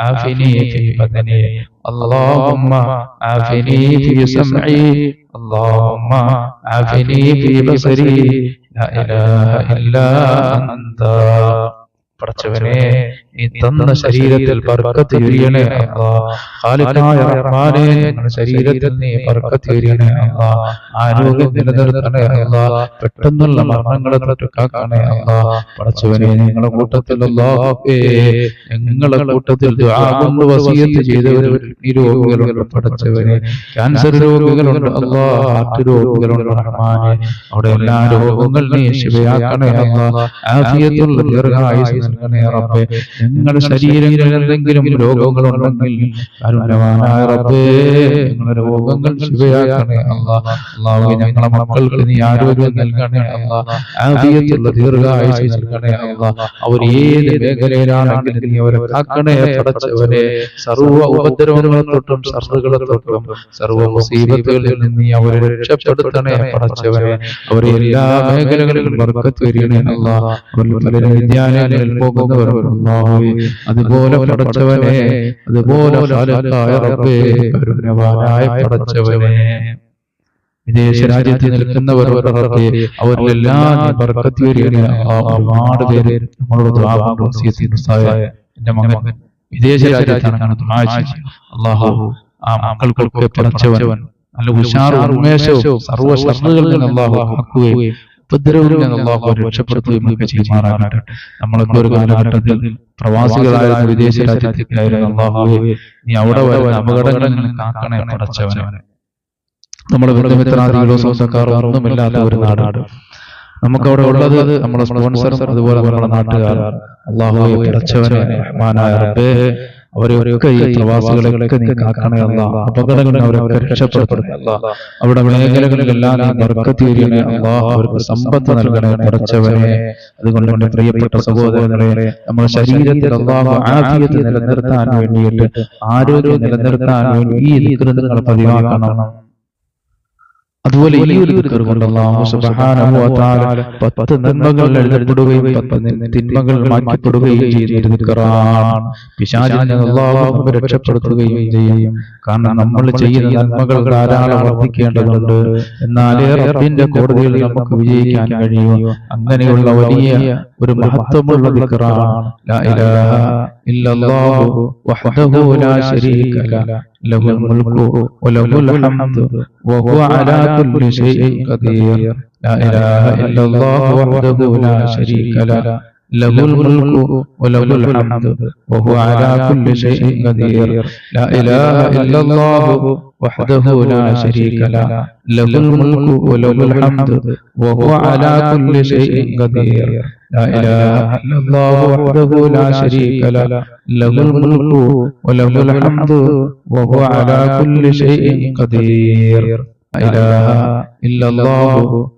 عافني في بدني اللهم عافني في سمعي اللهم عافني في بصري لا إله إلا أنت പടച്ചവനെ നീ തന്ന ശരീരത്തിൽ ബർക്കത്ത് ചൊരിയണേ അല്ലാഹ്. ഖാലിഖായ റഹ്മാനേ ഞങ്ങളുടെ ശരീരത്തിൽ നീ ബർക്കത്ത് ചൊരിയണേ അല്ലാഹ്. ആരോഗ്യം നിലനിർത്തണേ അല്ലാഹ്. പെട്ടെന്നുള്ള മരണങ്ങളെ തൊട്ട് കാക്കണേ അല്ലാഹ്. പടച്ചവനെ ഞങ്ങളുടെ കൂട്ടത്തിൽ അല്ലാഹുവേ ഞങ്ങളുടെ കൂട്ടത്തിൽ ദുആ കൊണ്ട് വസിയത്ത് ചെയ്തവർ രോഗികളുണ്ട് പടച്ചവനെ. ക്യാൻസർ രോഗികളുണ്ട് അല്ലാഹ്. ഹാർട്ട് രോഗികളുണ്ട് റഹ്മാനേ. അവിടെ എല്ലാ രോഗങ്ങൾ നീ ശിഫയാക്കണേ അല്ലാഹ്. ആഫിയത്തുള്ള ദീർഘായുസ്സ് നൽകണേ റബ്ബേ. ഞങ്ങളുടെ ശരീരങ്ങളിൽ എന്തെങ്കിലും രോഗങ്ങളുണ്ടെങ്കിൽ കാരുണ്യവാനായ റബ്ബേ ഞങ്ങളുടെ രോഗങ്ങൾ ശിഫയാക്കണേ അല്ലാഹ്. അല്ലാഹുവേ ഞങ്ങളുടെ മക്കൾക്ക് നീ ആരോഗ്യം നൽകണേ അല്ലാഹ്. ആഫിയത്തുള്ള ദീർഘായുസ്സ് നൽകണേ അല്ലാഹ്. അവർ ഏത് മേഖലയിലാണെങ്കിലും നീ അവരെ കാക്കണേ പടച്ചവനെ. സർവ്വ ഉപദ്രവങ്ങളെ തൊട്ടും ശർറുകളെ തൊട്ടും സർവ്വ മുസീബത്തുകളിൽ നിന്ന് നീ അവരെ രക്ഷപ്പെടുത്തണേ പടച്ചവനെ. അവരെ എല്ലാ മേഖലകളിലും ബർക്കത്ത് ചൊരിയണേ അല്ലാഹ്. പല വിദ്യാലയങ്ങളിൽ അതുപോലെ പടച്ചവനെ, അതുപോലെ റബ്ബേ കരുണ്യവാനായ പടച്ചവനെ വിദേശ രാജ്യത്ത് നിൽക്കുന്നവർ അവരിലെല്ലാം ബർക്കത്ത് ചൊരിയണേ അല്ലാഹ്. ഒരുപാട് പേര് നമ്മളോട് ദുആ കൊണ്ട് വസിയത്ത് ചെയ്തു. എന്റെ മകൻ വിദേശ രാജ്യത്താണ് ദുആ ചെയ്യുക. അല്ലാഹു ആ മക്കൾക്കൊക്കെ പടച്ചവൻ നല്ല ഉഷാറും ഉന്മേഷവും സർവ്വ ശർറുകളിൽ നിന്ന് അല്ലാഹു കാക്കുകയും ഉപദ്രവങ്ങളിൽ നിന്ന് അല്ലാഹു രക്ഷപ്പെടുത്തുകയും ഒക്കെ ചെയ്യുമാറാകട്ടെ. നമ്മളൊക്കെ ഒരു കാലഘട്ടത്തിൽ പ്രവാസികളായിരുന്ന വിദേശ രാജ്യത്തേക്കായിരുന്നു. അല്ലാഹുവേ നീ അവിടെ വരുന്ന അപകടങ്ങളിൽ നിന്ന് കാക്കണേ പടച്ചവനെ. നമ്മുടെ ബന്ധുമിത്രാദികളോ സ്വന്തക്കാരോ ഒന്നുമില്ലാത്ത ഒരു നാട് നമുക്കവിടെ ഉള്ളത് നമ്മുടെ സ്പോൺസർ, അതുപോലെ നമ്മുടെ നാട്ടുകാർ. അല്ലാഹുവേ പടച്ചവനെ റഹ്മാനായ റബ്ബേ അവരെയൊക്കെ ഈ പ്രവാസികളെയൊക്കെ നീ കാക്കണേ അല്ലാഹ്. അപകടങ്ങളിൽ അവരൊക്കെ രക്ഷപ്പെടുത്തണേ അല്ലാഹ്. അവിടെ മേഖലകളിലെല്ലാം നീ ബർക്കത്ത് ചൊരിയണേ അല്ലാഹ്. അവർക്ക് സമ്പത്ത് നൽകണേ പടച്ചവനെ. അതുകൊണ്ട് എന്റെ പ്രിയപ്പെട്ട സഹോദരങ്ങളെ, നമ്മുടെ ശരീരത്തിൽ അല്ലാഹു ആഫിയത്ത് നിലനിർത്താൻ വേണ്ടിയിട്ട്, ആരോഗ്യം നിലനിർത്താൻ വേണ്ടി ഈ ദിക്ർ നിങ്ങൾ പതിവാക്കണം. അതുപോലെ ഈ ഒരു ദിക്ർ കൊണ്ട് അല്ലാഹു സുബ്ഹാനഹു വ തആല 10 നന്മകൾ എഴുതപ്പെടുകയും 10 തിന്മകൾ മാറ്റപ്പെടുകയും ചെയ്യുന്ന ദിക്റാണ്. പിശാചിൽ നിന്ന് അല്ലാഹു രക്ഷപ്പെടുത്തുകയും ചെയ്യും. കാരണം നമ്മൾ ചെയ്യുന്ന നന്മകൾ ധാരാളം വർദ്ധിക്കേണ്ടതുണ്ട്. എന്നാലേ റബ്ബിന്റെ കോടതിയിൽ നമുക്ക് വിജയിക്കാൻ കഴിയൂ. അങ്ങനെയുള്ള വലിയ ഒരു മഹത്വമുള്ള ദിക്റാണ് ലാ ഇലാഹ ഇല്ലല്ലാഹു വഹ്ദഹു ലാ ശരീക ലഹു ലഹുൽ മുൽക്കു വലഹുൽ ഹംദു വഹുവ അലാ കുല്ലി ഷൈഇൻ ഖദീർ. ലാ ഇലാഹ ഇല്ലല്ലാഹു വഹ്ദഹു ലാ ശരീക ലഹു ലഹുൽ മുൽക്കു വലഹുൽ ഹംദു വഹുവ അലാ കുല്ലി ഷൈഇൻ ഖദീർ. ലാ ഇലാഹ ഇല്ലല്ലാഹു വഹ്ദഹു ലാ ശരീക ലഹു ലഹുൽ മുൽക്കു വലഹുൽ ഹംദു വഹുവ അലാ കുല്ലി ഷൈഇൻ ഖദീർ. لا إله إلا الله وحده لا شريك له له الملك وله الحمد وهو على كل شيء قدير. لا إله إلا الله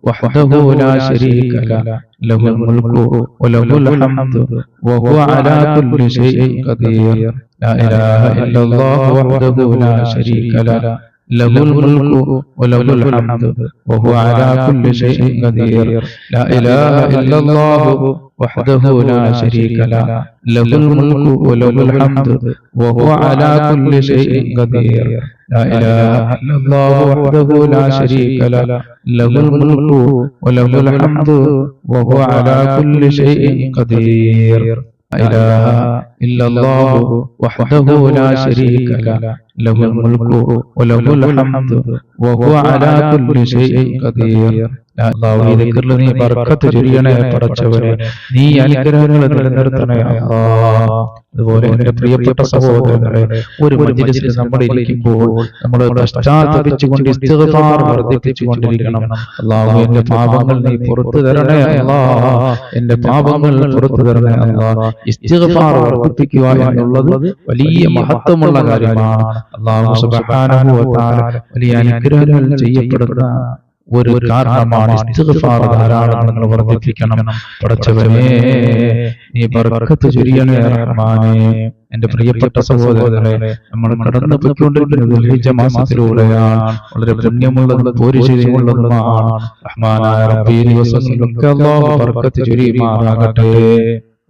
وحده لا شريك له له الملك وله الحمد وهو على كل شيء قدير. لا إله إلا الله وحده لا شريك له له الملك وله الحمد وهو على كل شيء قدير. لا إله إلا الله وحده لا شريك له له الملك وله الحمد وهو على كل شيء قدير. لا إله إلا الله وحده لا شريك له له الملك وله الحمد وهو على كل شيء قدير. لا إله إلا الله وحده لا شريك له له الملك وله الحمد وهو على كل شيء قدير. അല്ലാഹു ഈ ദിക്റിൽ നീ ബർക്കത്ത് ചൊരിയണേ പടച്ചവനെ. നീ അനുഗ്രഹങ്ങൾ നിലനിർത്തണേ അല്ലാഹ്. അതുപോലെ എന്റെ പ്രിയപ്പെട്ട സഹോദരങ്ങളെ, ഒരു മജ്‌ലിസിൽ നമ്മൾ ഇരിക്കുമ്പോൾ നമ്മൾ പശ്ചാത്തപിച്ചുകൊണ്ട് ഇസ്തിഗ്ഫാർ വർദ്ധിപ്പിച്ചുകൊണ്ടിരിക്കണം. അല്ലാഹു എന്റെ പാപങ്ങൾ നീ പുറത്തു തരണേ അല്ലാഹ്. എന്റെ പാപങ്ങൾ പുറത്തു തരണേ അല്ലാഹ്. ഇസ്തിഗ്ഫാർ വർദ്ധിപ്പിക്കുക എന്നുള്ളത് വലിയ മഹത്വമുള്ള കാര്യമാണ്. അല്ലാഹു സുബ്ഹാനഹു വ തആല വലിയ അനുഗ്രഹങ്ങൾ ചെയ്യപ്പെടുന്ന ഒരു കാരണമാണ്. ഇസ്തിഗ്ഫാർ ധാരാളം നിങ്ങൾ വർദ്ധിപ്പിക്കണം പടച്ചവനെ. നീ ബർക്കത്ത് ചൊരിയണേ റഹ്മാനേ. എന്റെ പ്രിയപ്പെട്ട സഹോദരങ്ങളെ, നമ്മൾ കടന്നു പോയിക്കൊണ്ടിരിക്കുന്നത് ദുൽഹിജ്ജ മാസത്തിലൂടെയാണ്. വളരെ പുണ്യമുള്ളതും പോരിശുള്ളതുമാണ്. റഹ്മാനായ റബ്ബി ദിവസങ്ങളിലൊക്കെ അല്ലാഹു ബർക്കത്ത് ചൊരിയുമാറാകട്ടെ.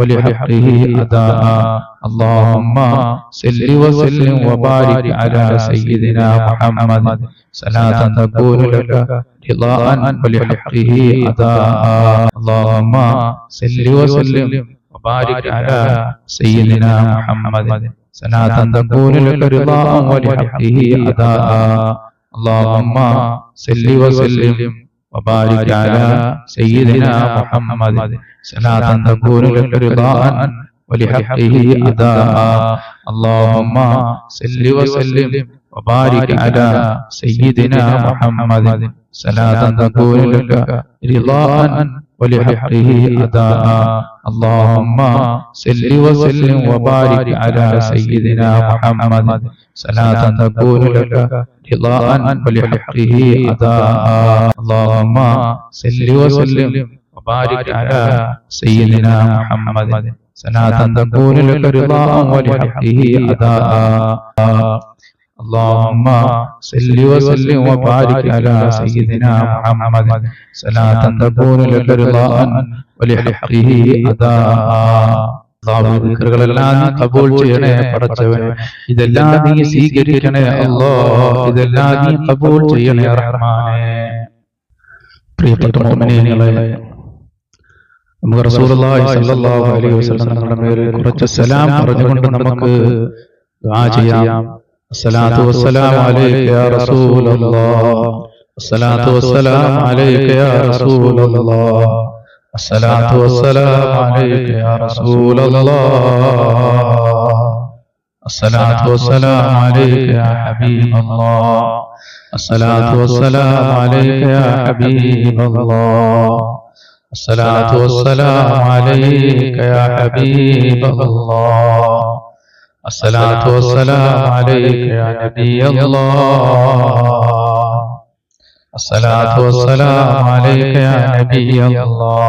ولحقه أداء اللهم صل وسلم وبارك على سيدنا محمد صلاة تكون لك رضاء ولحقه أداء اللهم صل وسلم وبارك على سيدنا محمد صلاة تكون لك رضاء ولحقه أداء اللهم صل وسلم وبارك على سيدنا محمد صلاة تكون لك رضاء ولحقه أداء اللهم صل وسلم وبارك على سيدنا محمد صلاة تكون لك رضاء ولحقه أداء اللهم صل وسلم وبارك على سيدنا محمد صلاة تكون لك رضاء ولحقه أداء اللهم صل وسلم وبارك على سيدنا محمد صلاة تكون لك رضاء ولحقه أداء اللهم صل وسلم وبارك على سيدنا محمد صلاة تكون لك رضاء ولحقه أداء ദിക്റുകളെല്ലാം നീ കബൂൽ ചെയ്യണേ പടച്ചവനെ, ഇതെല്ലാം നീ സ്വീകരിക്കണേ അല്ലാഹ്, ഇതെല്ലാം നീ കബൂൽ ചെയ്യണേ റഹ്മാനേ. പ്രിയപ്പെട്ട മുഅ്മിനീങ്ങളെ, നമുക്ക് റസൂലുള്ളാഹി സ്വല്ലല്ലാഹു അലൈഹി വസല്ലം തങ്ങളുടെ മേൽ കുറച്ച് സലാം പറഞ്ഞുകൊണ്ട് നമുക്ക് ദുആ ചെയ്യാം. അസ്സലാത്തു വസ്സലാമു അലൈക യാ റസൂലല്ലാഹ്, അസ്സലാത്തു വസ്സലാമു അലൈക യാ റസൂലല്ലാഹ്, الصلاة والسلام عليك يا رسول الله، الصلاة والسلام عليك يا حبيب الله، الصلاة والسلام عليك يا حبيب الله، الصلاة والسلام عليك يا حبيب الله، الصلاة والسلام عليك يا نبي الله، الصلاة والسلام عليك يا نبي الله،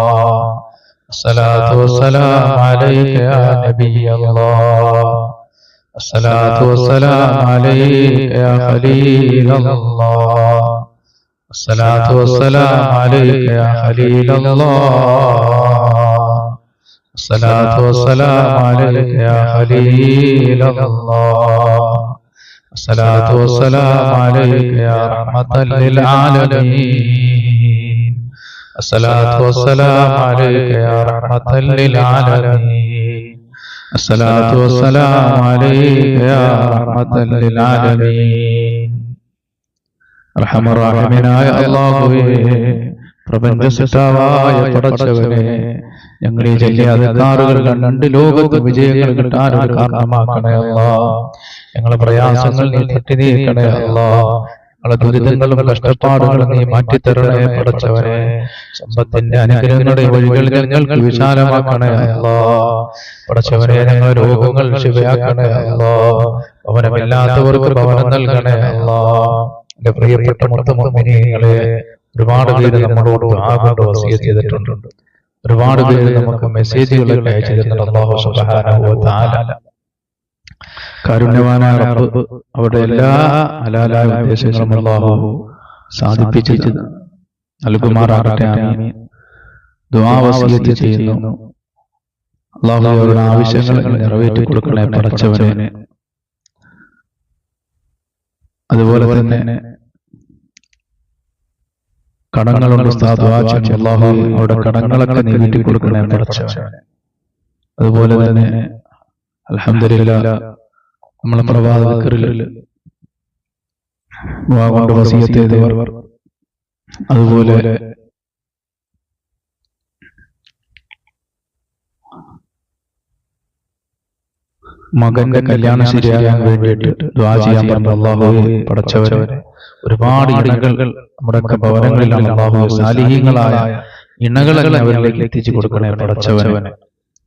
الصلاة والسلام عليك يا نبي الله، الصلاة والسلام عليك يا خليل الله، الصلاة والسلام عليك يا خليل الله، الصلاة والسلام عليك يا خليل الله، الصلاة والسلام عليك يا رحمة للعالمين، الصلاة والسلام عليك يا رحمة للعالمين، الصلاة والسلام عليك يا رحمة للعالمين. أرحم الراحمين يا الله، പ്രപഞ്ച സൃഷ്ടാവായ പടച്ചവനെ, ഞങ്ങൾ ഈ ചെല്ലിയ അധികാറുകൾ കണ്ട് ലോകത്ത് വിജയങ്ങൾ കിട്ടാൻ ഒരു കാരണമാക്കണേ അല്ലാഹ്. ഞങ്ങളെ പ്രയാസങ്ങൾ നീ തട്ടി നീക്കണേ അല്ലാഹ്. ഞങ്ങളെ ദുരിതങ്ങളും കഷ്ടപ്പാടുകളും നീ മാറ്റിത്തരണേ പടച്ചവനെ. സമ്പത്തിന്റെ അനുഗ്രഹങ്ങളുടെ വഴികൾ ഞങ്ങൾക്ക് വിശാലമാക്കണേ അല്ലാഹ്. പടച്ചവനെ, ഞങ്ങളെ രോഗങ്ങൾ ശിവയാക്കണേ അല്ലാഹ്. ഭവനമില്ലാത്തവർക്ക് ഭവനം നൽകണേ അല്ലാഹ്. എന്റെ പ്രിയപ്പെട്ട മുഅ്മിനീങ്ങളെ, ഒരുപാട് പേര് നമ്മളോട് ദുആ കൊണ്ട് വസിയത്ത് ചെയ്തിട്ടുണ്ട്. ഒരുപാട് പേര് നമുക്ക് മെസ്സേജുകളൊക്കെ അയച്ചു തരുന്നുണ്ട്. അല്ലാഹു സുബ്ഹാനഹു വ തആല കാരുണ്യവാനായ റബ്ബ് അവരുടെ എല്ലാ ഹലാലായ ഉദ്ദേശങ്ങളും അല്ലാഹു സാധിപ്പിച്ചു നൽകുമാറാകട്ടെ. ആമീൻ. ദുആ വസിയത്ത് ചെയ്യുന്നു. അല്ലാഹു അവരുടെ ആവശ്യങ്ങൾ നിറവേറ്റി കൊടുക്കണേ പടച്ചവനെ. അതുപോലെ തന്നെ കടങ്ങളുണ്ട് ഉസ്താദ്, അല്ലാഹു അവരുടെ കടങ്ങളൊക്കെ നീട്ടി കൊടുക്കണേ പടച്ചവനെ. അതുപോലെ തന്നെ അൽഹംദുലില്ലാഹ് നമ്മളെ പ്രഭാത ദിക്റിൽ ദുആ കൊണ്ട് വസിയത്ത് ചെയ്തവർ, അതുപോലെ മകന്റെ കല്യാണം ശരിയാകാൻ വേണ്ടിയിട്ട് ദുആ ചെയ്യാൻ പറഞ്ഞ അല്ലാഹുവേ പടച്ചവനെ, ഒരുപാട് ഇണകൾ നമ്മുടെ ഭവനങ്ങളിലാണ്. അല്ലാഹുവേ, സാലിഹീങ്ങളായ ഇണകളെ അവരിലേക്ക് എത്തിച്ചു കൊടുക്കണേ പടച്ചവനെ.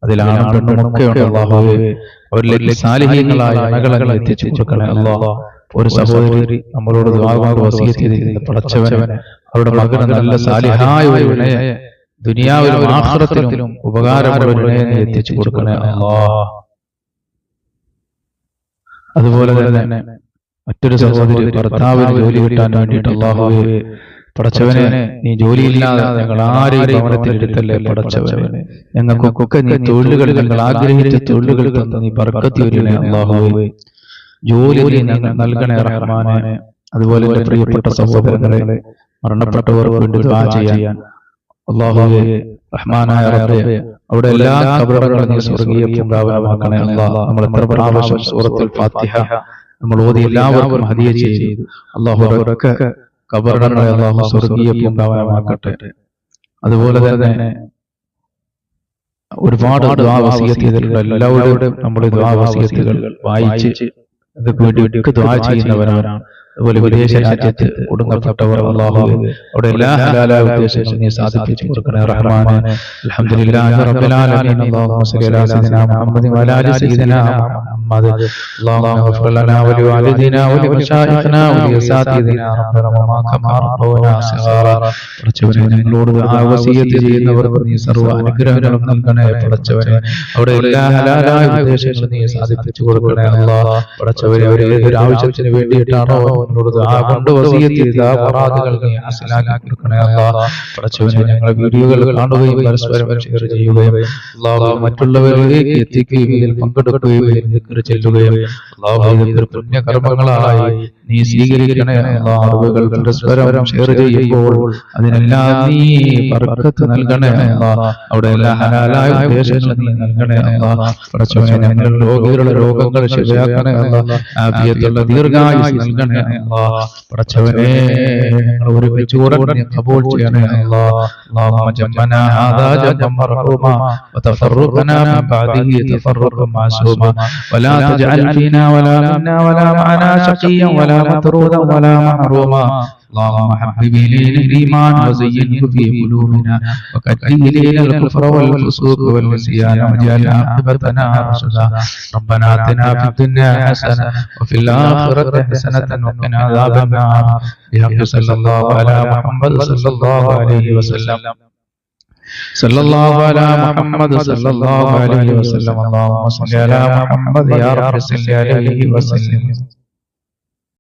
അതിലാണ് പെണ്ണുമൊക്കെ ഉണ്ട്. അല്ലാഹുവേ, അവരിലേക്ക് സാലിഹീങ്ങളായ ഇണകളെ എത്തിച്ചു കൊടുക്കണേ അല്ലാഹ്. ഒരു സഹോദരി നമ്മളോട് ദുആ കൊണ്ട് വസിയത്ത് ചെയ്തിരുന്നു പടച്ചവനെ, അവരുടെ മകന് നല്ല സാലിഹായ ഒരു ഇണയെ ദുനിയാവിലും ആഖിറത്തിലും ഉപകാരമുള്ള ഒരു ഇണയെ എത്തിച്ചു കൊടുക്കണേ അല്ലാഹ്. അതുപോലെ തന്നെ മറ്റൊരു സഹോദരി ഭർത്താവിന് ജോലി കിട്ടാൻ വേണ്ടിയിട്ട് അല്ലാഹുവേ പടച്ചവനെ നീ ജോലിയില്ലാതെ ഞങ്ങൾ ആരെയും ഭവനത്തിൽ എടുത്തല്ലേ പടച്ചവനെ, ഞങ്ങൾക്കൊക്കെ നീ തൊഴിലുകൾ, ഞങ്ങൾ ആഗ്രഹിച്ച തൊഴിലുകൾ തന്ന് നീ ബർക്കത്ത് ചൊരിയണേ അല്ലാഹുവേ. ജോലി നീ ഞങ്ങൾ നൽകണേ റഹ്മാനെ. അതുപോലെ പ്രിയപ്പെട്ട സഹോദരങ്ങളെ, മരണപ്പെട്ടവർക്ക് വേണ്ടി ദുആ ചെയ്യാൻ അല്ലാഹുവേ റഹ്മാനായ റബ്ബേ, അവിടെ എല്ലാ ഖബറുകളും നീ സ്വർഗ്ഗീയ പൂങ്കാവനമാക്കണേ അല്ലാഹ്. നമ്മൾ എത്ര പ്രാവശ്യം സൂറത്തുൽ ഫാത്തിഹ നമ്മൾ ഓതി എല്ലാവർക്കും ഹദിയ ചെയ്തു. അല്ലാഹുവൊക്കെ ഖബറുകളെ അല്ലാഹു സ്വർഗ്ഗീയ പൂങ്കാവനമാക്കട്ടെ. അതുപോലെ തന്നെ ഒരുപാട് ദുആ വസിയത്ത് ചെയ്തിട്ടുള്ള എല്ലാവരോടും നമ്മൾ ദുആ വസിയത്തുകൾ വായിച്ച് ഇതൊക്കെ വേണ്ടി ദുആ ചെയ്യുന്നവരാണ്. അതുപോലെ വിദേശ രാജ്യത്ത് ഒടുങ്ങപ്പെട്ടവർ അല്ലാഹുവേ, അവിടെ എല്ലാ ഹലാലായ ഉദ്ദേശങ്ങളും നീ സാധിപ്പിച്ചു കൊടുക്കണേ റഹ്മാനെ. അൽഹംദുലില്ലാഹി റബ്ബിൽ ആലമീൻ. അല്ലാഹുമ്മ സ്വല്ലി അലാ സയ്യിദിനാ മുഹമ്മദ് വഅലാ ആലി സയ്യിദിനാ മുഹമ്മദ്. അല്ലാഹുമ്മ ഗ്ഫിർ ലനാ വലിവാലിദീനാ വലിമശായിഖിനാ വലിഅസാതിദിനാ റബ്ബനാ കമാ റബ്ബൗനാ സഗീറാ. പടച്ചവനെ, ഞങ്ങളോട് വസിയത്ത് ചെയ്യുന്നവർക്ക് നീ സർവ്വ അനുഗ്രഹങ്ങളും നൽകണേ പടച്ചവനെ. അവിടെ എല്ലാ ഹലാലായ ഉദ്ദേശങ്ങളും നീ സാധിപ്പിച്ചു കൊടുക്കണേ അല്ലാഹ്. പടച്ചവനെ, അവർ ഏതൊരു ആവശ്യത്തിന് വേണ്ടിയിട്ടാണോ കൊണ്ട് വസിയത്ത് ചെയ്ത മുറാദുകൾ നീ ഹാസിലാക്കി കൊടുക്കണേ അല്ലാഹ്. പടച്ചവനെ, ഞങ്ങൾ വീഡിയോകൾ കാണുകയും പരസ്പരം ഷെയർ ചെയ്യുകയും അല്ലാഹു മറ്റുള്ളവരിലേക്ക് എത്തിക്കുകയും ഇതിൽ പങ്കെടുക്കുകയും ദിക്ർ ചെല്ലുകയും അല്ലാഹു ഇതൊരു പുണ്യകർമ്മങ്ങളായി നീ സ്വീകരിക്കണേ അല്ലാഹ്. അറിവുകൾ പരസ്പരം ഷെയർ ചെയ്യുമ്പോൾ അതിനെല്ലാം നീ ബർക്കത്ത് നൽകണേ അല്ലാഹ്. അവിടെ എല്ലാ ഹലാലായ ഉദ്ദേശങ്ങളും നീ നൽകണേ അല്ലാഹ്. പടച്ചവനെ, ഞങ്ങൾ രോഗികളുടെ രോഗങ്ങൾ ശരിയാക്കണേ അല്ലാഹ്. ആഫിയത്തുള്ള ദീർഘായുസ്സ് നൽകണേ അല്ലാഹ്. പടച്ചവനെ, ഞങ്ങൾ ഒരുമിച്ച് കൂടെ ഖബൂൽ ചെയ്യണേ അല്ലാഹ്. اللهم جمعنا هذا جمعا مرحوما وتفرقنا من بعده تفرقا معصوما ولا تجعل فينا ولا منا ولا معنا شقيا ولا مطرودا ولا محروما. اللهم حبب إلينا الإيمان وزينه في قلوبنا وكره إلينا الكفر والفسوق والعصيان واجعل عاقبتنا رشدا. ربنا آتنا في الدنيا حسنة وفي الآخرة حسنة وقنا عذاب النار. بحق صلى الله على محمد صلى الله عليه وسلم. صلى الله على محمد صلى الله عليه وسلم. اللهم صل على محمد يا رب صل عليه وسلم.